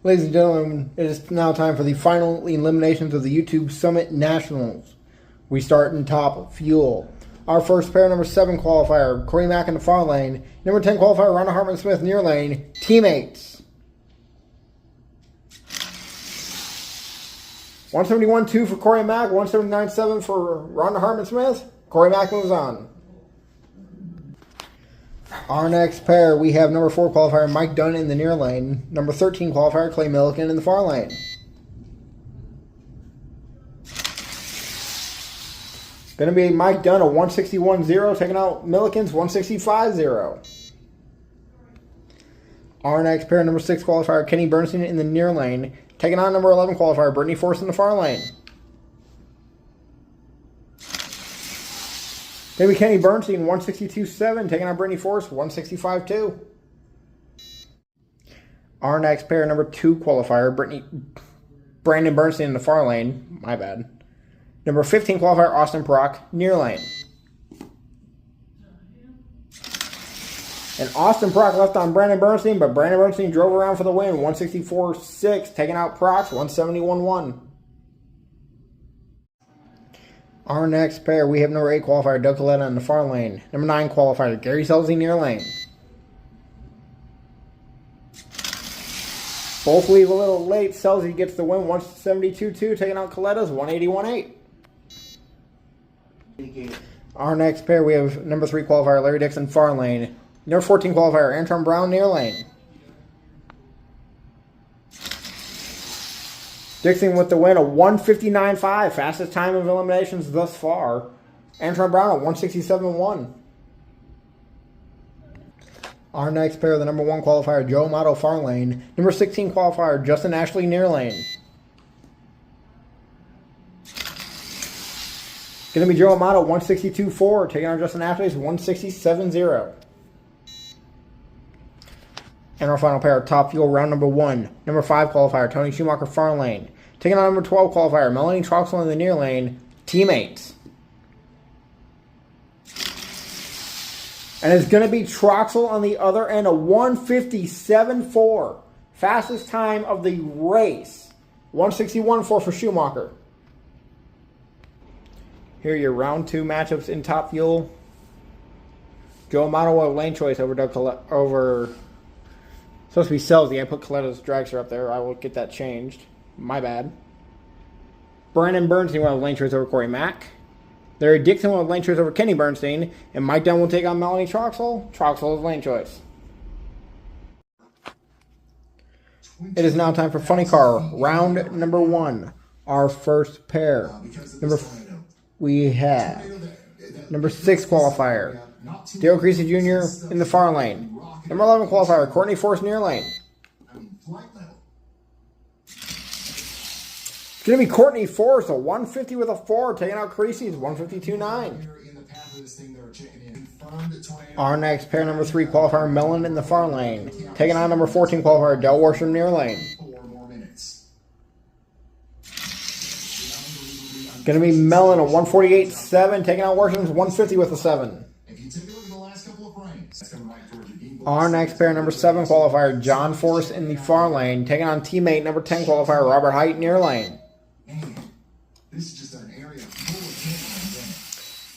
Ladies and gentlemen, it is now time for the final eliminations of the YouTube Summit Nationals. We start in top fuel. Our first pair, number 7 qualifier, Corey Mack in the far lane. Number 10 qualifier, Rhonda Hartman-Smith near lane. Teammates. 171.2 for Corey Mack, 179.7 for Rhonda Hartman-Smith. Corey Mack moves on. Our next pair, we have number 4 qualifier, Mike Dunn in the near lane. Number 13 qualifier, Clay Milliken in the far lane. Going to be Mike Dunn, a 161.0, taking out Milliken's 165.0. Our next pair, number 6 qualifier, Kenny Bernstein in the near lane, taking on number 11 qualifier, Brittany Force in the far lane. Maybe Kenny Bernstein, 162.7, taking on Brittany Force, 165.2. Our next pair, number 2 qualifier, Brandon Bernstein in the far lane. My bad. Number 15 qualifier, Austin Brock, near lane. And Austin Brock left on Brandon Bernstein, but Brandon Bernstein drove around for the win, 164.6, taking out Prox, 171.1. Our next pair, we have number 8 qualifier, Doug Coletta in the far lane. Number 9 qualifier, Gary Selzy near lane. Both leave a little late. Selzy gets the win, 172.2, taking out Coletta's 181.8. Our next pair, we have number 3 qualifier, Larry Dixon, far lane. Number 14 qualifier, Antron Brown, near lane. Dixon with the win, a 159.5, fastest time of eliminations thus far. Antron Brown, a 167.1. Our next pair, the number 1 qualifier, Joe Amato, far lane. Number 16 qualifier, Justin Ashley, near lane. Going to be Joe Amato, 162.4, taking on Justin Ashley's 167.0. And our final pair, top fuel, round number 1. Number 5 qualifier, Tony Schumacher, far lane. Taking on number 12 qualifier, Melanie Troxel in the near lane. Teammates. And it's going to be Troxel on the other end, a 157.4. Fastest time of the race. 161.4 for Schumacher. Here are your round 2 matchups in top fuel. Joe Amato will have lane choice over supposed to be Selzy. I put Coletta's dragster up there. I will get that changed. My bad. Brandon Bernstein will have lane choice over Corey Mack. Larry Dixon will have lane choice over Kenny Bernstein. And Mike Dunn will take on Melanie Troxel. Troxel is lane choice. It is now time for Funny Car. Round number 1. Our first pair. We have number 6 qualifier, Dale Creasy Jr. in the far lane. Number 11 qualifier, Courtney Force near lane. It's going to be Courtney Force, a 150 with a 4, taking out Creasy's 152.9. Our next pair, number 3 qualifier, Mellon in the far lane. Taking on number 14 qualifier, Del Worsham near lane. Going to be Mellon, a 148.7, taking out Worsham's 150 with a 7. Our next pair, number 7 qualifier, John Force in the far lane, taking on teammate number 10 qualifier, Robert Height near lane.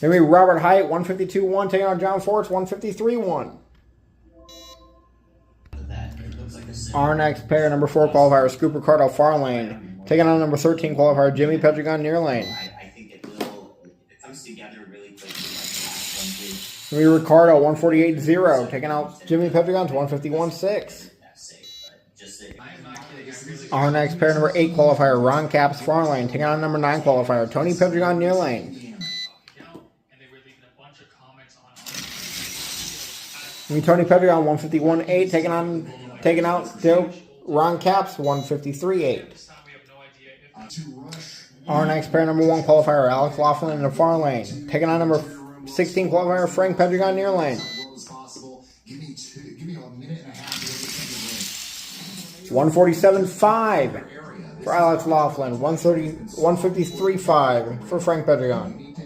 Going to be Robert Height, 152.1, taking on John Force, 153.1. Our next pair, number 4 qualifier, Scoop Ricardo, far lane. Taking on number 13 qualifier, Jimmy Pedregon near lane. I think it comes together really quickly. Jimmy Ricardo, 148.0, taking out Jimmy Pedregon's 151.6. Our next pair, number 8 qualifier, Ron Capps, far lane. Taking on number 9 qualifier, Tony Pedregon near lane. Tony Pedregon, 151.8, taking out Ron Capps, 153.8. Our next pair, number 1 qualifier, Alex Laughlin in the far lane. Taking on number 16 qualifier, Frank Pedregon near lane. 147.5 for Alex Laughlin. 153.5 for Frank Pedregon.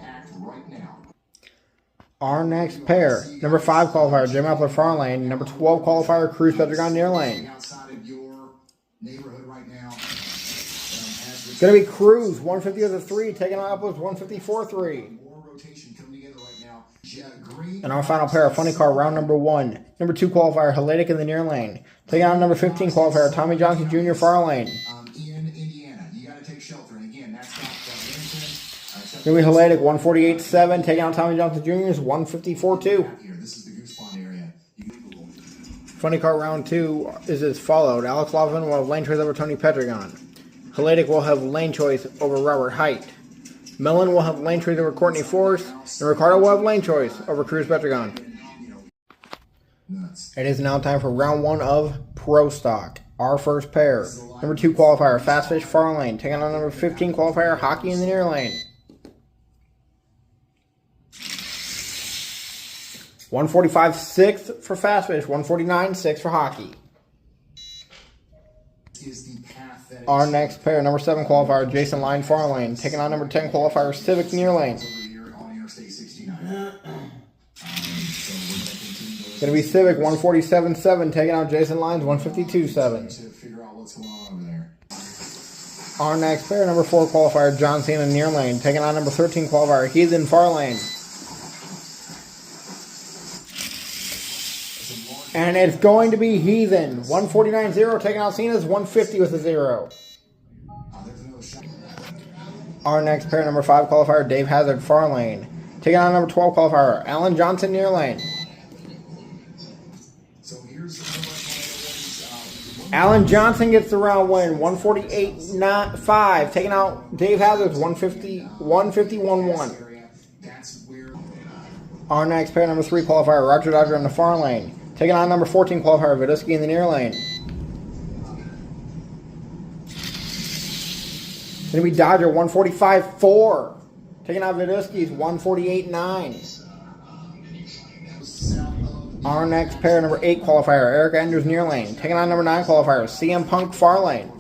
Our next pair, number 5 qualifier, Jim Appler far lane. Number 12 qualifier, Cruz Pedregon near lane. neighborhood right now. It's going to be Cruz, 150 with a 3, taking on Upwards, 154-3. More rotation coming together right now. Green. And our final pair of funny car, round number 1. Number 2 qualifier, Halidic in the near lane. Taking on number 15 qualifier, Tommy Johnson Jr. far lane. In Indiana, you got to take shelter. And again, that's got Remington. Going to be Halidic, 148-7, taking on Tommy Johnson Jr.'s 154-2. This is the Goose Pond area. Funny car round 2 is as followed. Alex Lavin will have lane choice over Tony Pedregon. Halidic will have lane choice over Robert Height. Mellon will have lane choice over Courtney Force. And Ricardo will have lane choice over Cruz Pedregon. It is now time for round 1 of Pro Stock. Our first pair. Number 2 qualifier, Fast Fish far lane. Taking on number 15 qualifier, Hockey in the near lane. 145.6 for Fast Fish, 149.6 for Hockey. Our next pair, number 7 qualifier, Jason Line far lane. Taking on number 10 qualifier, Civic near lane. Going to be Civic, 147.7, taking out Jason Lines, 152.7. Our next pair, number 4 qualifier, John Cena near lane. Taking on number 13 qualifier, Heathen far lane. And it's going to be Heathen. 149.0, taking out Cena's 150 with a 0. Our next pair, number 5 qualifier, Dave Hazard far lane. Taking on number 12 qualifier, Alan Johnson near lane. Alan Johnson gets the round win, 148.5, taking out Dave Hazard's 151.1. Our next pair, number 3 qualifier, Roger Dodger in the far lane. Taking on number 14 qualifier, Vidusky in the near lane. It's going to be Dodger, 145.4. Taking out Vidusky's 148.9. Our next pair, number 8 qualifier, Eric Andrews near lane. Taking on number 9 qualifier, CM Punk far lane.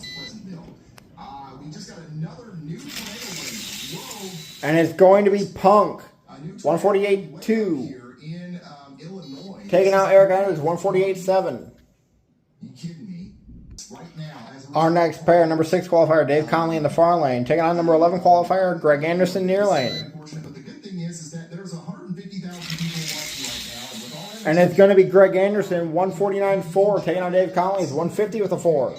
And it's going to be Punk, 148.2. Taking out Eric Andrews, 148.7. Our next pair, number 6 qualifier, Dave Conley in the far lane. Taking on number 11 qualifier, Greg Anderson near lane. And it's going to be Greg Anderson, 149.4, taking on Dave Conley's 150 with a 4.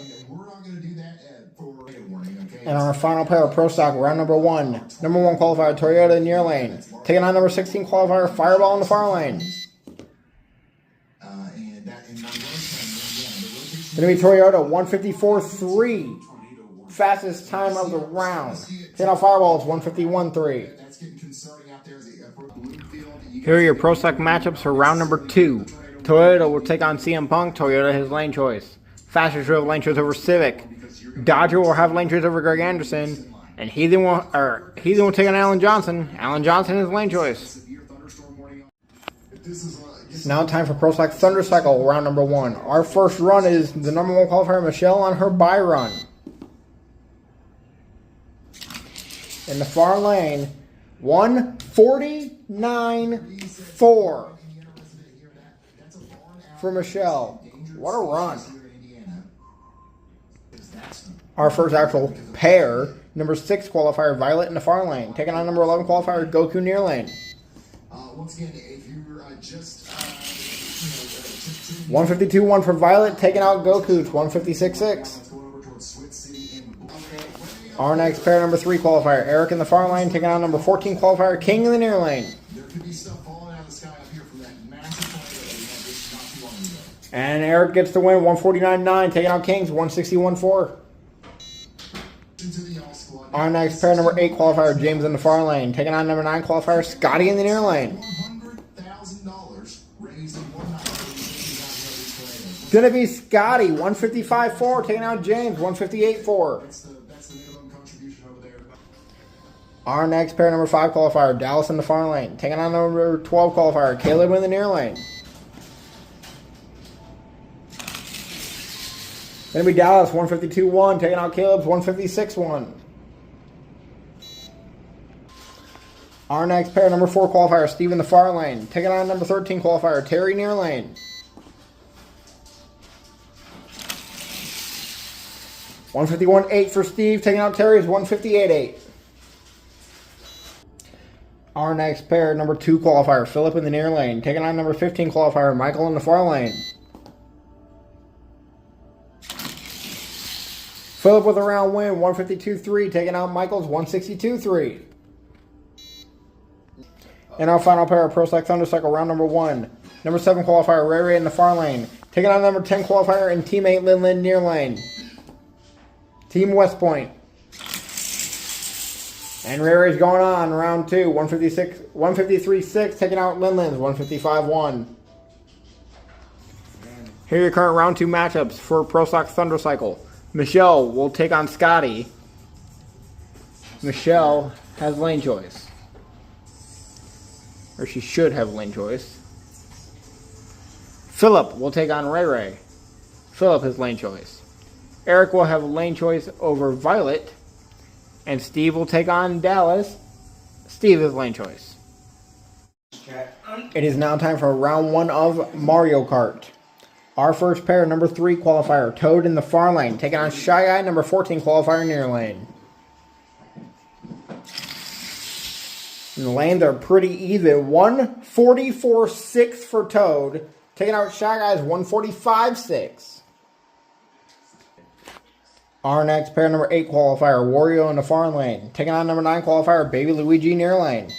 And our final pair of Pro Stock, round number 1. Number 1 qualifier, Toyota near lane. Taking on number 16 qualifier, Fireball in the far lane. Going to be Toyota, 154.3. Fastest time of the round. Taking on Fireball is 151.3. Here are your Pro Stock matchups for round number 2. Toyota will take on CM Punk. Toyota has lane choice. Fastest will have lane choice over Civic. Dodger will have lane choice over Greg Anderson. And Heathen will take on Alan Johnson. Alan Johnson has lane choice. It's now time for Pro Stock Thunder Cycle, round number 1. Our first run is the number 1 qualifier, Michelle, on her bye run. In the far lane, 149.4 for Michelle. What a run. Our first actual pair, number 6 qualifier, Violet in the far lane. Taking on number 11 qualifier, Goku near lane. Once again, if you're just 152.1 for Violet, taking out Goku's 156.6. Our next pair, number 3 qualifier, Eric in the far lane, taking on number 14 qualifier, King in the near lane. And Eric gets the win, 149.9, taking out King's 161.4. Our next pair, number 8 qualifier, James in the far lane, taking on number 9 qualifier, Scotty in the near lane. It's going to be Scotty, 155.4, taking out James, 158.4. Our next pair, number 5 qualifier, Dallas in the far lane, taking on number 12 qualifier, Caleb in the near lane. It's going to be Dallas, 152.1, taking out Caleb's 156.1. Our next pair, number 4 qualifier, Steve in the far lane, taking on number 13 qualifier, Terry near lane. 151.8 for Steve, taking out Terry's 158.8. Our next pair, number 2 qualifier, Philip in the near lane, taking on number 15 qualifier, Michael in the far lane. Philip with a round win, 152.3, taking out Michael's 162.3. And our final pair of Pro Select Thundercycle, round number 1. Number 7 qualifier, Ray Ray in the far lane, taking on number 10 qualifier and teammate Lin Lin near lane. Team West Point. And Ray Ray's going on, round 2, 153.6, taking out Lin Lin's 155.1. Here are your current round 2 matchups for Pro Select Thundercycle. Michelle will take on Scotty. Michelle has lane choice. Or she should have lane choice. Philip will take on Ray Ray. Philip has lane choice. Eric will have lane choice over Violet. And Steve will take on Dallas. Steve has lane choice. It is now time for round 1 of Mario Kart. Our first pair, number 3 qualifier, Toad in the far lane, taking on Shy Guy, number 14 qualifier, near lane. And the lanes are pretty even. 144.6 for Toad, taking out Shy Guy's 145.6. Our next pair, number 8 qualifier, Wario in the far lane, taking on number 9 qualifier, Baby Luigi near lane.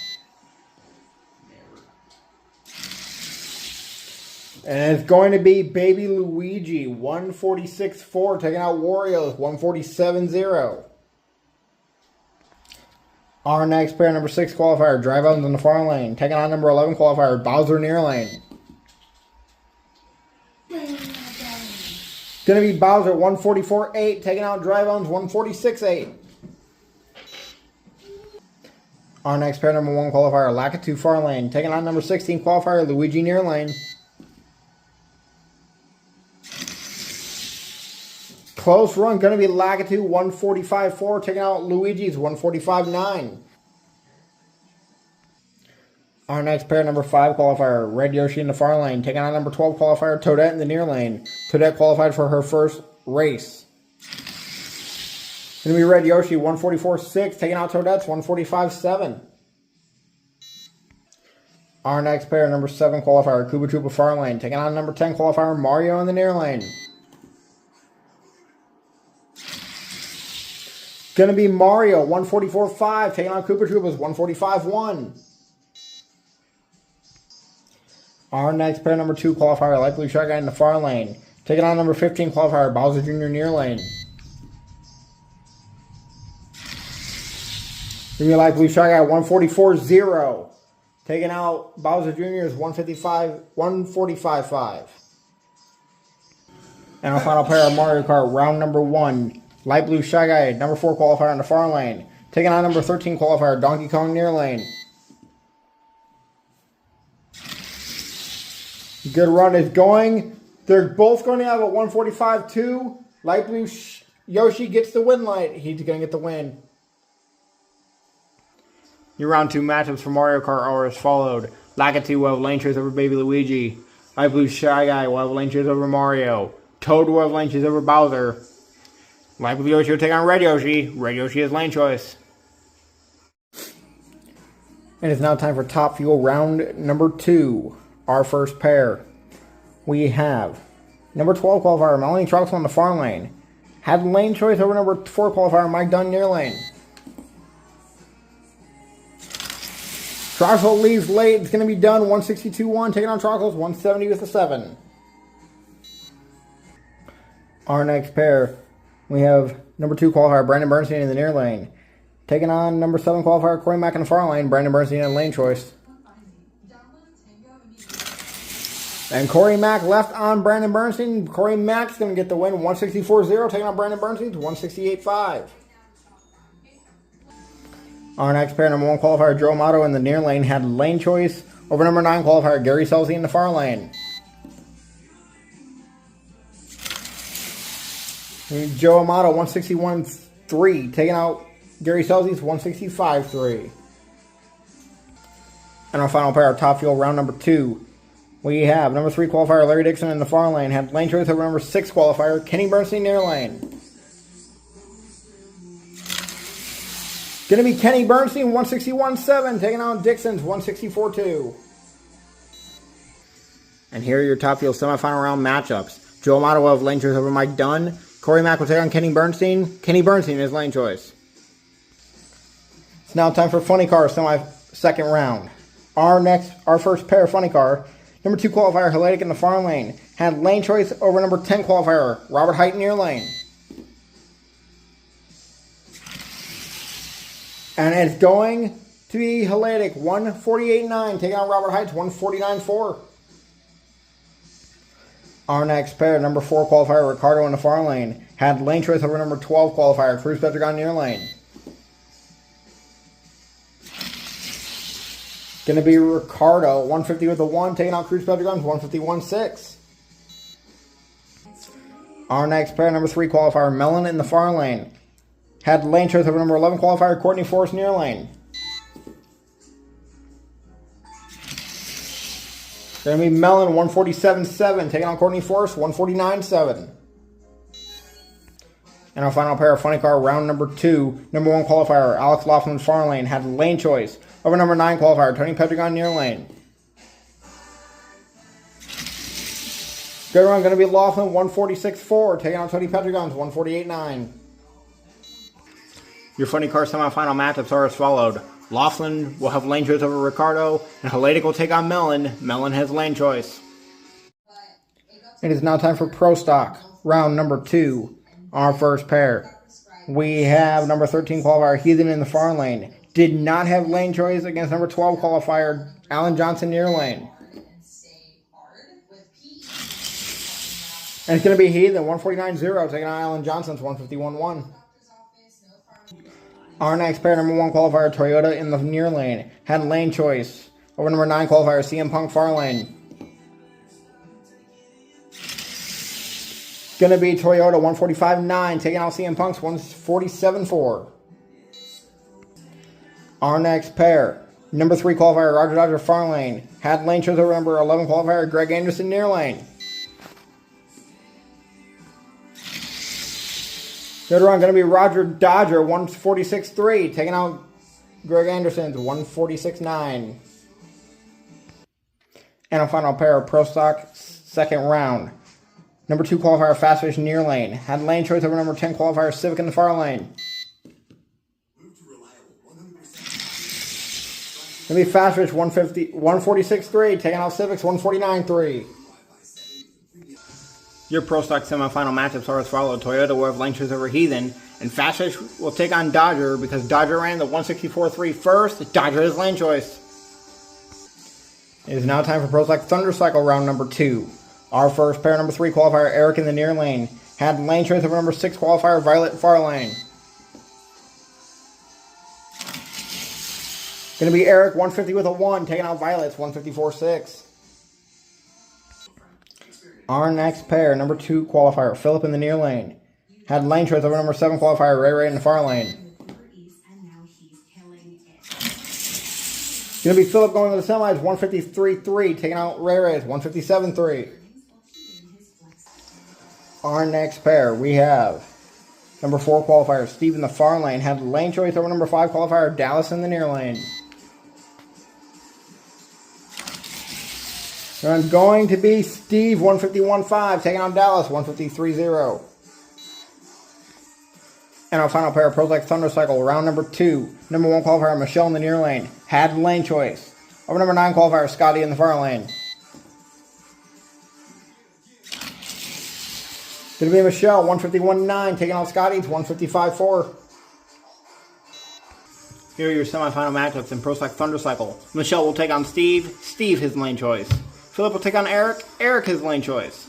And it's going to be Baby Luigi, 146.4, taking out Wario's 147.0. Our next pair, number 6 qualifier, Drive Owens in the far lane, taking on number 11 qualifier, Bowser near lane. Going to be Bowser, 144.8, taking out Drive Owens 146.8. Our next pair, number 1 qualifier, Lakitu far lane, taking on number 16 qualifier, Luigi near lane. Close run, going to be Lakitu 145.4, taking out Luigi's 145.9. Our next pair, number 5 qualifier, Red Yoshi in the far lane, taking on number 12 qualifier, Toadette in the near lane. Toadette qualified for her first race. Going to be Red Yoshi, 144.6, taking out Toadette's 145.7. Our next pair, number 7 qualifier, Koopa Troopa far lane, taking on number 10 qualifier, Mario in the near lane. Going to be Mario, 144.5, taking on Koopa Troopa's 145.1. Our next pair, number 2 qualifier, Light Blue Shy Guy in the far lane, taking on number 15 qualifier, Bowser Jr. near lane. Going to be Light Blue Shy Guy, 144.0, taking out Bowser Jr.'s 145.5. And our final pair of Mario Kart, round number 1. Light Blue Shy Guy, number 4 qualifier in the far lane, taking on number 13 qualifier, Donkey Kong near lane. Good run is going. They're both going to have a 145.2. Light Blue Yoshi gets the win light. He's going to get the win. Your round 2 matchups for Mario Kart are as followed. Lakitu will have lane choice over Baby Luigi. Light Blue Shy Guy will have lane choice over Mario. Toad will have lane choice over Bowser. Light Blue Yoshi will take on Red Yoshi. Red Yoshi has lane choice. And it's now time for Top Fuel round number 2. Our first pair. We have number 12 qualifier, Melanie Troxel on the far lane. Had lane choice over number 4 qualifier, Mike Dunn near lane. Troxel leaves late. It's going to be Dunn, 162.1, taking on Troxel's 170 with a 7. Our next pair. We have number 2 qualifier, Brandon Bernstein in the near lane. Taking on number 7 qualifier, Corey Mack in the far lane. Brandon Bernstein in lane choice. And Corey Mack left on Brandon Bernstein. Corey Mack's going to get the win, 164.0, taking on Brandon Bernstein to 168.5. Our next pair, number 1 qualifier, Joe Amato in the near lane, had lane choice over number 9 qualifier, Gary Selzy in the far lane. Joe Amato, 161.3, taking out Gary Selzy's 165.3. And our final pair, Top Fuel round number 2. We have number 3 qualifier, Larry Dixon in the far lane, had lane choice over number 6 qualifier, Kenny Bernstein near lane. Going to be Kenny Bernstein, 161.7, taking on Dixon's 164.2. And here are your top field semifinal round matchups. Joe Amato will have lane choice over Mike Dunn. Corey Mack will take on Kenny Bernstein. Kenny Bernstein is lane choice. It's now time for funny car second round. Our first pair of funny car. Number 2 qualifier, Hellenic in the far lane, had lane choice over number 10 qualifier, Robert Height near lane. And it's going to be Hellenic, 148.9, taking on Robert Height's 149.4. Our next pair, number 4 qualifier, Ricardo in the far lane, had lane choice over number 12 qualifier, Cruz Pedregon near lane. Going to be Ricardo, 150 with a 1, taking out Cruz Pedregon's 151.6. Our next pair, number 3 qualifier, Mellon in the far lane, had lane choice over number 11 qualifier, Courtney Forrest near lane. Going to be Mellon, 147.7, taking on Courtney Forrest, 149.7. And our final pair of funny car, round number 2, number 1 qualifier, Alex Laughlin far lane, had lane choice over number 9 qualifier, Tony Pedregon near lane. Good run, going to be Laughlin, 146.4, taking on Tony Pedregon's 148.9. Your funny car semifinal matchups are as followed. Laughlin will have lane choice over Ricardo, and Hellenic will take on Mellon. Mellon has lane choice. It is now time for Pro Stock, round number 2. Our first pair. We have number 13 qualifier, Heathen in the far lane. Did not have lane choice against number 12 qualifier, Alan Johnson near lane. And it's going to be Heathen, 149.0, taking on Alan Johnson's 151.1. Our next pair, number 1 qualifier, Toyota in the near lane, had lane choice over number 9 qualifier, CM Punk far lane. Going to be Toyota, 145.9, taking out CM Punk's 147.4. Our next pair, number 3 qualifier, Roger Dodger far lane, had lane choice over number 11 qualifier, Greg Anderson near lane. Good run, going to be Roger Dodger, 146.3, taking out Greg Anderson's 146.9. And a final pair of Pro Stock second round. Number 2 qualifier, Fast Fish near lane, had lane choice over number 10 qualifier, Civic in the far lane. Going to be Fast Fish, 146.3, taking out Civic's 149.3. Your Pro Stock semifinal matchups are as follows. Toyota will have lane choice over Heathen, and Fast Fish will take on Dodger because Dodger ran the 164.3 first. Dodger has lane choice. It is now time for Pro Stock Thunder Cycle round number 2. Our first pair, number 3 qualifier, Eric in the near lane, had lane choice over number 6 qualifier, Violet far lane. Going to be Eric, 150 with a 1, taking out Violet's 154.6. Our next pair, number 2 qualifier, Philip in the near lane, had lane choice over number 7 qualifier, Ray Ray in the far lane. Going to be Philip going to the semis, 153.3, taking out Ray Ray's 157.3. Our next pair, we have number 4 qualifier, Steve in the far lane, had lane choice over number 5 qualifier, Dallas in the near lane. And going to be Steve, 151.5, taking on Dallas, 153.0. And our final pair of Pro Stock Thunder Cycle, round number 2. Number 1 qualifier, Michelle in the near lane, had lane choice over number 9 qualifier, Scotty in the far lane. Going to be Michelle, 151.9, taking out Scotty, 155.4. Here are your semifinal matchups in Pro Stock Thunder Cycle. Michelle will take on Steve. Steve his lane choice. Philip will take on Eric. Eric his lane choice.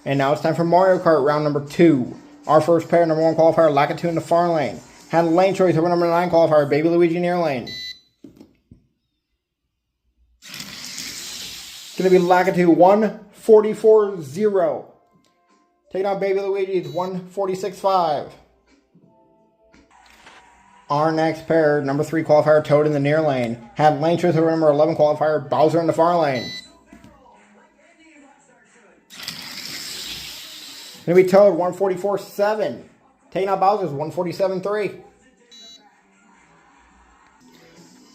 And now it's time for Mario Kart round number 2. Our first pair, number 1 qualifier, Lakitu in the far lane, had lane choice over number 9 qualifier, Baby Luigi near lane. Going to be Lakitu, 144.0. Taking out Baby Luigi's 146.5. Our next pair, number 3 qualifier, Toad in the near lane, had lane choice over number 11 qualifier, Bowser in the far lane. Going to be Toad, 144.7. Taking out Bowser's 147.3.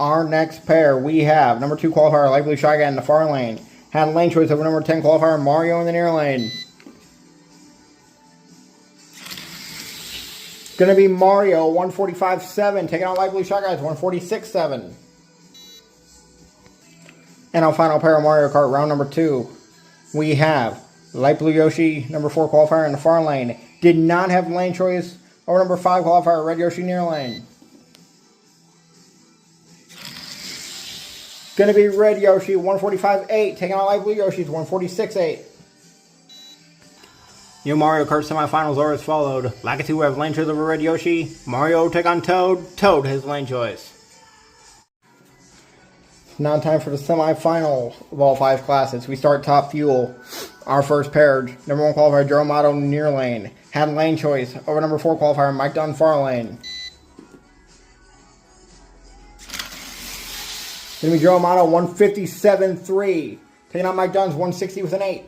Our next pair, we have number 2 qualifier, Light Blue Shy Guy in the far lane. Had lane choice over number 10 qualifier, Mario in the near lane. Going to be Mario, 145.7, taking out Light Blue Shy Guys, 146.7. And our final pair of Mario Kart, round number 2, we have Light Blue Yoshi, number 4 qualifier in the far lane. Did not have lane choice over number 5 qualifier, Red Yoshi near lane. Going to be Red Yoshi, 145.8, taking out Light Blue Yoshi's 146.8. New Mario Kart semifinals are as followed. Lakitu will have lane choice over Red Yoshi. Mario will take on Toad. Toad has lane choice. Now time for the semifinal of all 5 classes. We start top fuel. Our first pair, number 1 qualifier, Joe Amato near lane. Had lane choice over number 4 qualifier, Mike Dunn far lane. Going to be Joe Amato, 157.3. Taking out Mike Dunn's 160 with an 8.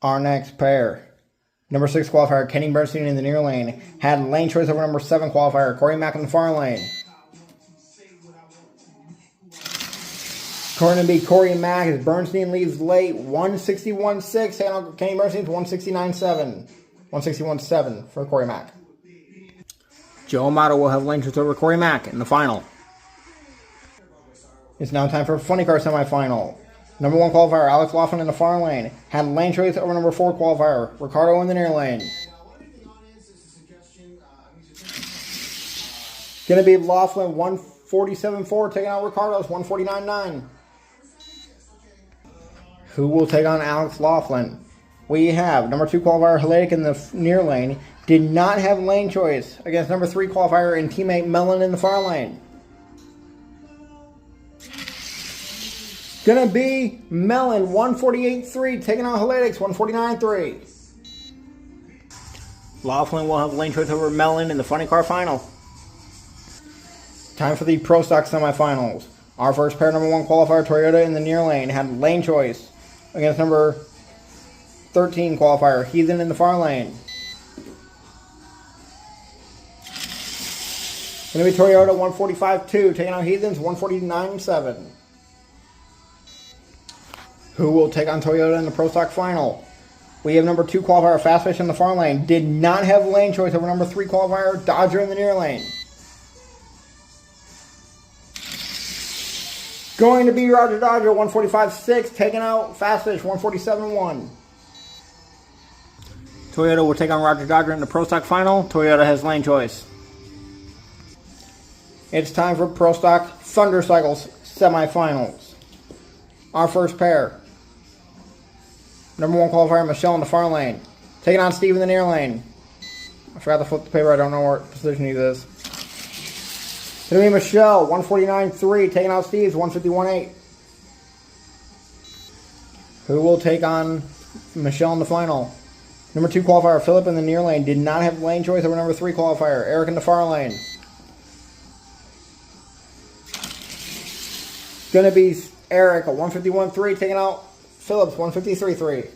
Our next pair, number 6 qualifier, Kenny Bernstein in the near lane. Had lane choice over number 7 qualifier, Corey Mack in the far lane. Going to be Corey Mack as Bernstein leaves late, 161.6. Taking out Kenny Bernstein's 169.7. 161.7 for Corey Mack. Joe Amato will have lane choice over Corey Mack in the final. It's now time for a Funny Car semifinal. Number 1 qualifier, Alex Laughlin in the far lane. Had lane choice over number 4 qualifier, Ricardo in the near lane. Going to be Laughlin, 147.4, taking out Ricardo's 149.9. Who will take on Alex Laughlin? We have number 2 qualifier, Halidic in the near lane. Did not have lane choice against number 3 qualifier and teammate Mellon in the far lane. Gonna be Mellon, 148.3, taking out Haladix, 149.3. Laughlin will have lane choice over Mellon in the Funny Car final. Time for the Pro Stock semifinals. Our first pair, number 1 qualifier, Toyota in the near lane, had lane choice against number 13 qualifier, Heathen in the far lane. Gonna be Toyota, 145.2, taking out Heathen's 149.7. Who will take on Toyota in the Pro Stock final? We have number 2 qualifier, Fastfish in the far lane. Did not have lane choice over number 3 qualifier, Dodger in the near lane. Going to be Roger Dodger, 145.6, taking out Fastfish, 147.1. Toyota will take on Roger Dodger in the Pro Stock final. Toyota has lane choice. It's time for Pro Stock Thunder Cycles semifinals. Our first pair. Number 1 qualifier, Michelle in the far lane. Taking on Steve in the near lane. I forgot to flip the paper. I don't know what position he is. It's going to be Michelle, 149.3. Taking out Steve's 151.8. Who will take on Michelle in the final? Number 2 qualifier, Philip in the near lane. Did not have lane choice over number 3 qualifier, Eric in the far lane. It's going to be Eric, a 151.3, taking out Phillips, 153.3.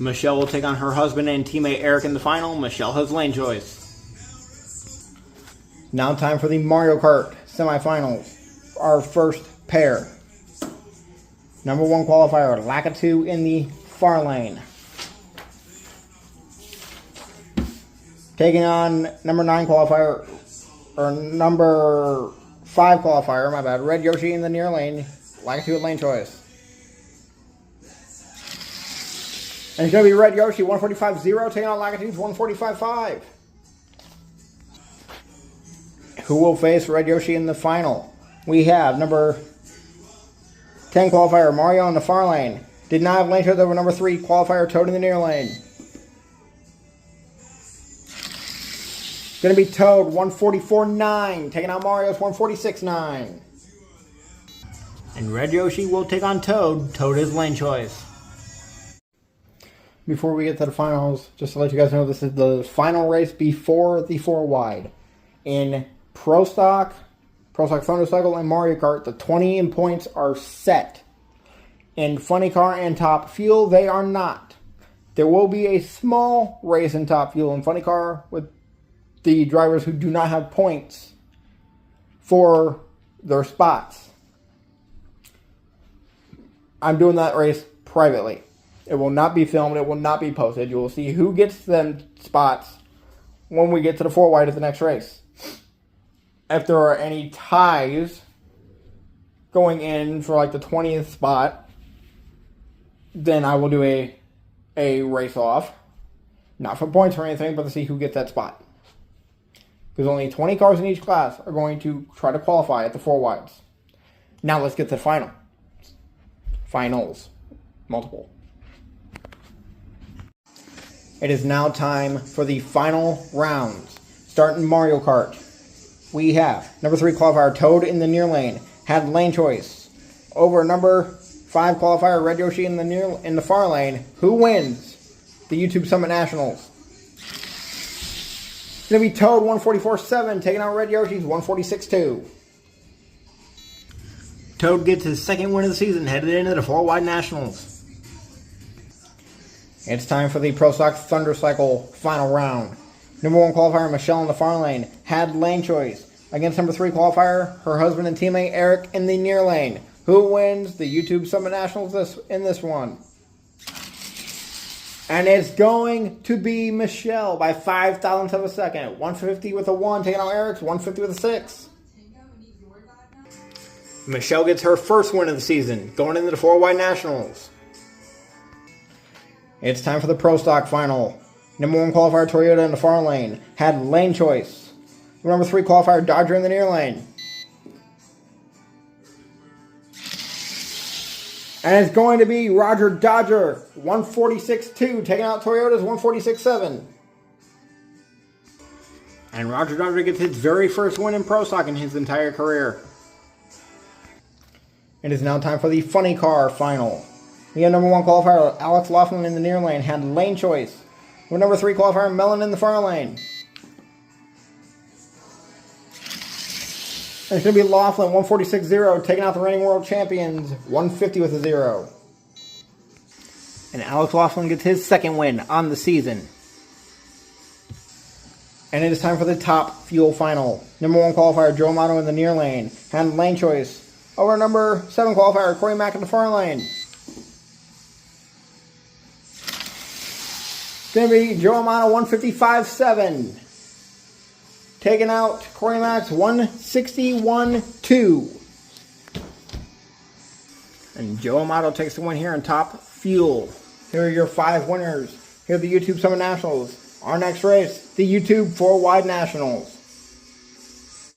Michelle will take on her husband and teammate Eric in the final. Michelle has lane choice. Now time for the Mario Kart semifinals. Our first pair. Number 1 qualifier, Lakitu in the far lane. Taking on number 9 qualifier, or number 5 qualifier, my bad, Red Yoshi in the near lane. Lakitu at lane choice. And it's going to be Red Yoshi, 145.0, taking out Lakitu's 145.5. Who will face Red Yoshi in the final? We have number 10 qualifier, Mario in the far lane. Did not have lane choice over number 3 qualifier, Toad in the near lane. Going to be Toad, 144.9, taking out Mario's 146.9. And Red Yoshi will take on Toad. Toad is lane choice. Before we get to the finals, just to let you guys know, this is the final race before the 4 wide. In Pro Stock Thunder Cycle, and Mario Kart, the 20 points are set. In Funny Car and Top Fuel, they are not. There will be a small race in Top Fuel and Funny Car with the drivers who do not have points for their spots. I'm doing that race privately. It will not be filmed. It will not be posted. You will see who gets them spots when we get to the 4 wide at the next race. If there are any ties going in for like the 20th spot, then I will do a race off. Not for points or anything, but to see who gets that spot. Because only 20 cars in each class are going to try to qualify at the 4 wides. Now let's get to the final. Finals. Multiple. It is now time for the final rounds. Starting Mario Kart. We have number 3 qualifier Toad in the near lane. Had lane choice. Over number 5 qualifier Red Yoshi in the far lane. Who wins the YouTube Summit Nationals? It's going to be Toad 144.7 taking out Red Yoshi's 146.2. Toad gets his second win of the season, headed into the 4 wide Nationals. It's time for the Pro Stock Thunder Cycle final round. Number 1 qualifier Michelle in the far lane had lane choice. Against number 3 qualifier, her husband and teammate Eric in the near lane. Who wins the YouTube Summit Nationals in this one? And it's going to be Michelle by 5 thousandths of a second. 150 with a 1, taking out Eric's 150 with a 6. Michelle gets her first win of the season, going into the 4 wide Nationals. It's time for the Pro Stock final. Number 1 qualifier Toyota in the far lane had lane choice. Number 3 qualifier Dodger in the near lane. And it's going to be Roger Dodger, 146.2, taking out Toyota's 146.7. And Roger Dodger gets his very first win in Pro Stock in his entire career. It is now time for the Funny Car final. We have number 1 qualifier Alex Laughlin in the near lane had lane choice. With number 3 qualifier Mellon in the far lane. And it's going to be Laughlin 146.0 taking out the reigning world champions 150 with a 0. And Alex Laughlin gets his second win on the season. And it is time for the Top Fuel final. Number 1 qualifier Joe Amato in the near lane had lane choice over number 7 qualifier Corey Mack in the far lane. It's going to be Joe Amato 155.7. Taking out Corey Mack's 161.2. And Joe Amato takes the win here in Top Fuel. Here are your 5 winners. Here are the YouTube Summit Nationals. Our next race, the YouTube 4 Wide Nationals.